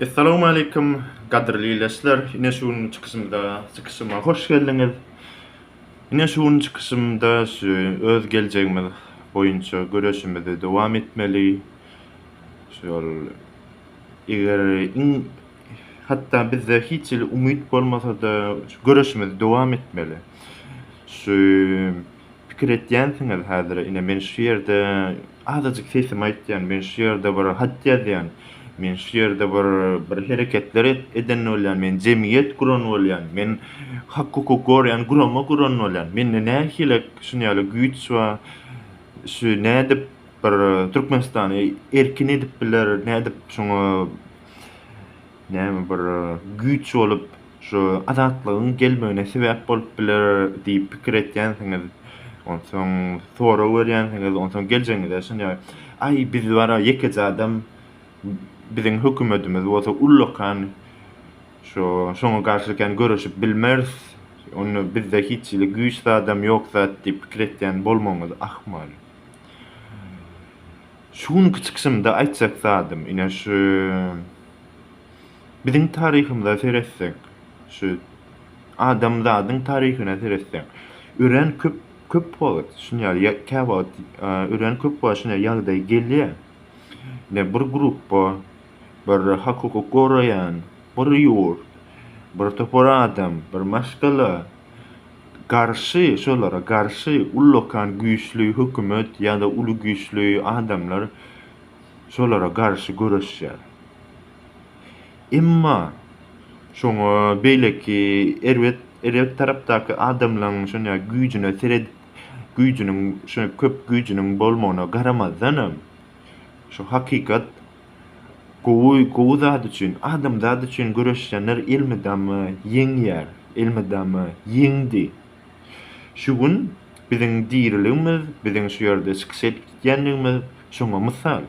Assalamu alaikum qadrli izləyicilər. Yine şunun çıxışıma hoş geldiniz. Yine şunun çıxışımda öz geleceğimiz boyunca görüşümüzü devam etmeli. Şol hatta bizde hiç umut bolmasa da görüşümüz devam etmeli. Şu pikir etýänsiňiz häzir ine men şu ýerde azajyk sesim aýtýan, men şu ýerde bir hat ýazýan, men şu ýerde bir hereketler eden bolýan, men jemgyýet guran bolýan, men hak hukuk gorýan gurama guran bolýan. Mende nähilek şunýaly güýç we şu nädip bir Türkmenistany erkin edip biler, nädip şoňa näme bir güýç bolup şu azatlygyň gelmegine sebäp bolup biler diýip pikir etýänsiňiz. Onsoň sora berýänsiňiz, onsoň geljeňizde şunday, ay biz wara ýekeje adam biziň hökümetimiz bolsa ullakan şoňa garşyken görüşip bilmez. Onu bizde hiç güýçli adam ýok zat diýip pikir etýän bolmaňyz ahmal. Şunu küçüksimde aýtjak zadım, ine şu biziň taryhymyza seretsek, şu adamzadyň taryhyna seretsek, ören köp bolat, şunýaly käwagt ören köp bolat şunýaly ýagdaý gelýär. Ne bir gruppa, bir hak hukuk goraýan, bir ýurt, bir topar adam, bir maşgala şolara garşy ullakan güýçlü hökümet ýa-da uly güýçlü adamlar şolara garşy görüşýär. Emma şoňa beýleki erwet tarapdaky adamlaryň şonýa güýjüniň şo köp güýjüniň bolmagyna garamazdan şu hakykat gowy zat üçin, adam zat üçin görüşýänler ilmidama ýeňýär, ilmidama ýeňdi. Şugun biziň diriligimiz, biziň şu ýerde çykyş etýänligimiz şoňa mysal.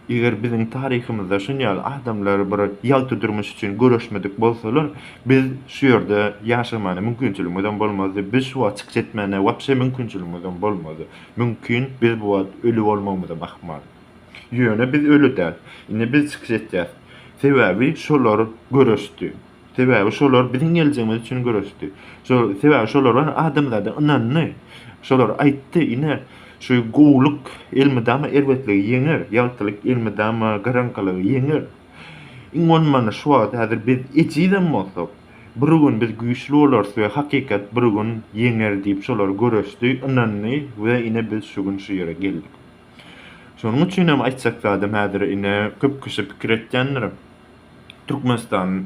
Eger biziň taryhymyzda şunýaly adamlar bir ýalty durmuş üçin görüşmedik bolsalar, biz şu ýerde ýaşamany mümkinçiligimizden bolmazdy. Biz şu wagt çykyş etmäne wapşe mümkinçiligimizden bolmazdy. Mümkin biz bu wagt ölü bolmamyza bakmaly. Ýöne biz ölü däl. Ine biz çykyş etýär. Sebäbi şolar görüşdi. Sebäbi şolar biziň geljeğimiz üçin görüşdi. Sebäbi şolar adamlarda ynandy. Şolar aýtdy ine şu gowluk ilmidama erwetligi ýeňer, ýaltylyk ilmidama garankalygy ýeňer. Iňon mana şu wagt häzir biz ejidem bolsak, bir gün biz güýçli bolarsa we hakykat bir gün ýeňer diýip şolar görüşdi, ynandy we ine biz şu gün şu ýere geldik. Şonuň üçin hem aýtsak adam häzir ine köp kişi pikir etýänler. Türkmenistan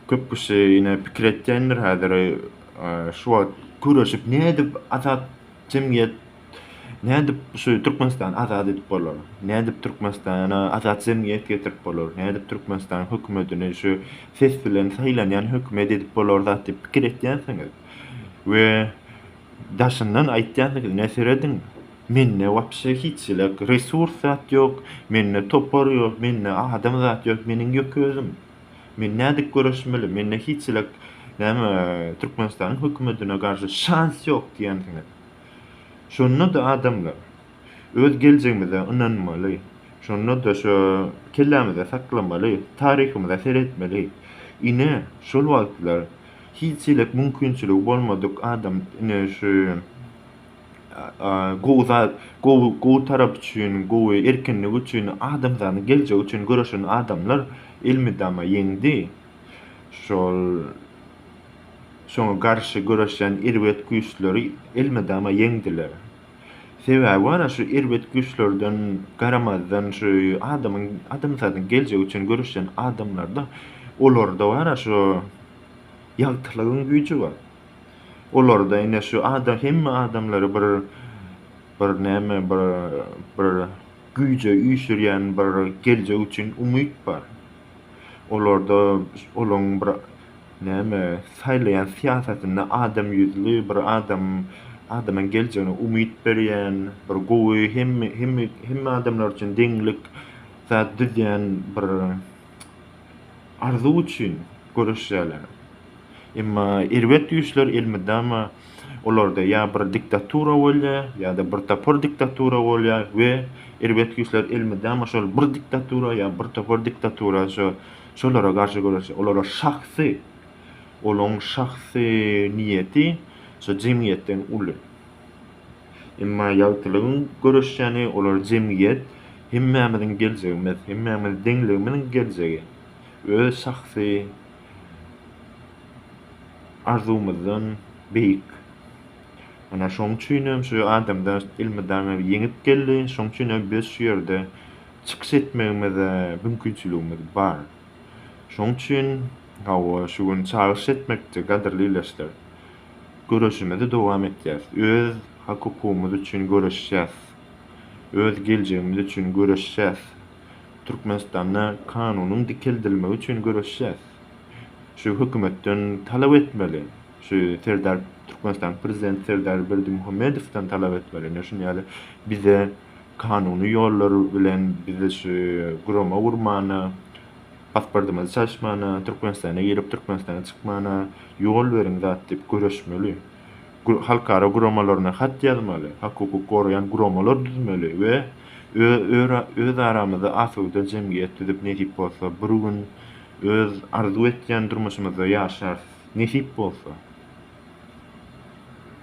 köp kişi ine pikir etýänler häzir şu wagt görüşip nädip azat jemgyýet, nädip şu Türkmenistan azat edip bolar, nädip Türkmenistana azat jemgyýet getirip bolar, nädip Türkmenistan hökümetini şu ses bilen saýlanýan hökümet edip bolar zat diýip pikir etýänsiňiz we daşyndan aýtýansyňyz näseredin? Menne wapşe hiçlik resurs zat ýok, menne topar ýok, menne adam zat ýok, meniň ýok özüm. Men nädik görüşmeli, menne hiçlik näme Türkmenistanyň hökümetine garşy şans ýok diýensiňiz. Şonda da adamlar öz geljeğimize ynanmaly. Şonda da şu kellämize saklamaly, taryhymyza seretmeli. Ine şol wagtlar hiçlik mümkinçilik bolmadyk adam ine şu gowy tarap üçin, gowy erkinlik üçin, adamlaryň geljegi üçin görüşen adamlar ilmidama ýeňdi. Şoňa garşy görüşen erwet güýçleri ilmidama ýeňdiler. Sebäbi ana şu erwet güýçlerden garamazdan şu adamlaryň geljegi üçin görüşen adamlarda olarda ana şu ýaltylygyň güýji bar. Olarda ine şu hemme adamlary bir güýje üýşürýän bir geljek üçin umyt bar. Olarda olaň bir saýlaýan siýasatyny adam ýüzli bir adamyň geljegine umyt berýän bir gowy hemme adamlar üçin deňlik zat düzýän bir arzu üçin görüşýärler. Emma erbet güýçler elmedäme olarda ýa bir diktatura bolýa, ýa-da bir topor diktatura bolýa we erbet güýçler elmedäme şol bir diktatura ýa bir topor diktatura şolara garşy görüşýär. Olara şahsy, olaň şahsy niýeti şo jemgyýetden uly. Emma ýagtylygyň görüşýäni olar jemgyýet hemmämiziň geljegimiz, hemmämiz deňligimiziň geljegi. Öz şahsy arzumyzdan beýik. Ana şoň üçin şu adamda ilmidäme ýeňip geldi, şoň üçin biz şu ýerde çykyş etmegimize mümkinçiligimiz bar. Şoň üçin hawa şu gün çağrış etmekde gaderli ilişler. Görüşimizi dowam etýäs. Öz hakykymyz üçin görüşýäs. Öz geljegimiz üçin görüşýäs. Türkmenistanda kanunyň dikildilmegi üçin görüşýäs. Şu hökümetden talap etmeli. Şu Serdar Türkmenistan prezident Serdar Berdimuhamedowdan talap etmeli. Näşe bize kanuny ýollar bilen bize şu gurama urmana, pasportymyzy çaşmana, Türkmenistana gelip Türkmenistana çykmana ýol beriň zat diýip görüşmeli. Halkara guramalaryna hat ýazmaly, hakyky goraýan guramalar düzmeli we öz aramyzda asylda jemgyýet düzüp netip bolsa bir gün öz arzu etýän durmuşymyzda ýaşar, nesip bolsa.